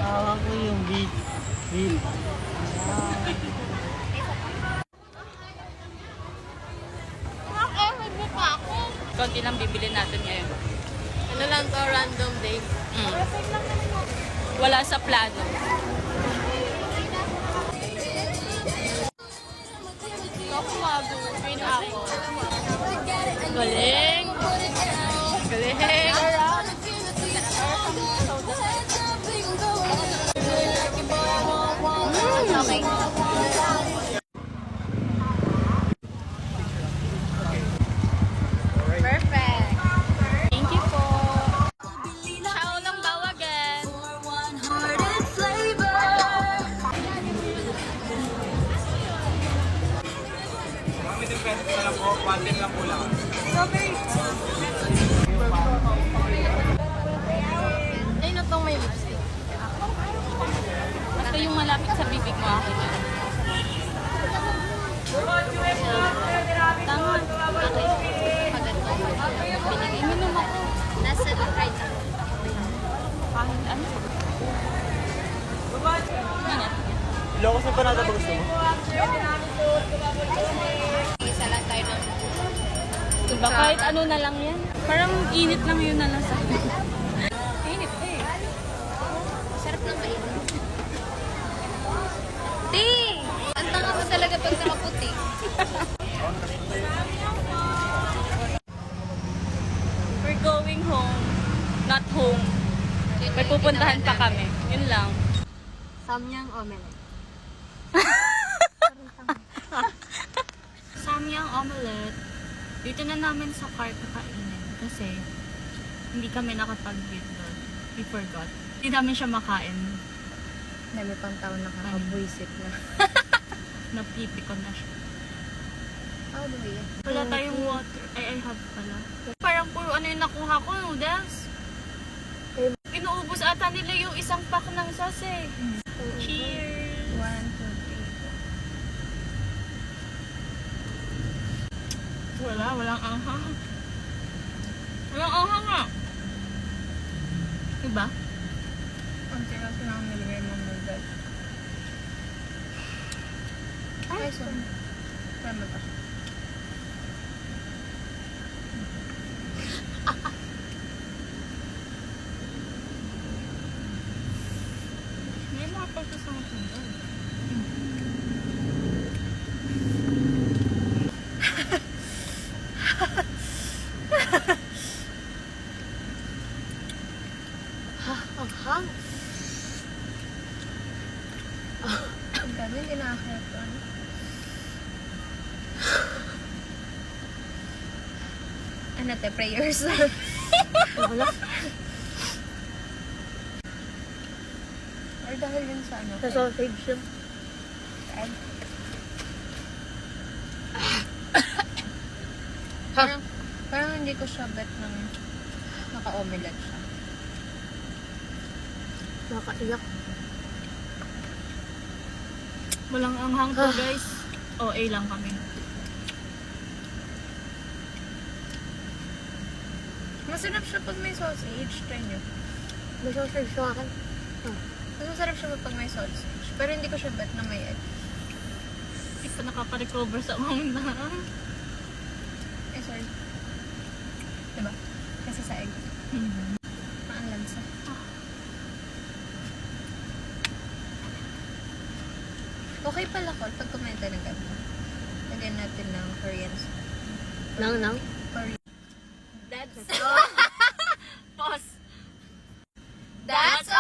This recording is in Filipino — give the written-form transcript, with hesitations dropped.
Tawa ko yung beat. Konti lang bibili natin ngayon. Ano lang to, random day. Wala sa plano. Galing! Galing! Okay. Perfect. Thank you po. Ciao lang bawagan. Ay, no tong may lipstick. Basta yung malapit sa bibig mo akin. Tama. Okay. Minum ako. Nasa right ako. Kahit ano. Ilocos na pa nata ba gusto mo? Isa lang tayo ng Diba kahit ano na lang yan? Parang init lang yun na lang sa akin. init eh. Sarap ng kainin. Ti! Ang tanga mo talaga pag nakaputi. We're going home. Not home. May pupuntahan pa kami. Yun lang. Samyang omelette. Samyang omelette. Dito na namin sa car kakainin. Kasi hindi kami nakapag-build doon. We forgot. Hindi namin siya makain. Dami pang taon nakakabuisit na. Napipi ko na siya. How do we? Wala tayong water. Ay, I have pala. Parang puro ano yung nakuha ko, noodles. Inuubos ata nila yung isang pack ng sauce eh. Cheers! 1, 2, 3. Walang anghang. Walang anghang nga. Diba? Ang tira ko lang nilagay mong noodles. Ay, so. Tama ba? May mga pagkasama ko doon. Ang hang. Ang dami hindi nakakita. Ano te, prayers? Wala. Or dahil yun sa ano? Sa sausage yun. Parang hindi ko siya bet ng naka-omelette siya. Nakaiyak. Walang anghang to guys. OA lang kami. Masarap siya pag may sausage. Try nyo. May sausage sa akin. Mas masarap siya pag may sausage. Pero hindi ko siya bet na may egg. Hindi pa nakapa-recover sa mga Eh, sorry. Diba? Kasi sa egg. Ang lansa. Okay pala ko pag kumenta ng ganito. Lagyan natin ng Korean sauce. Nang? Korean. That's Pause. That's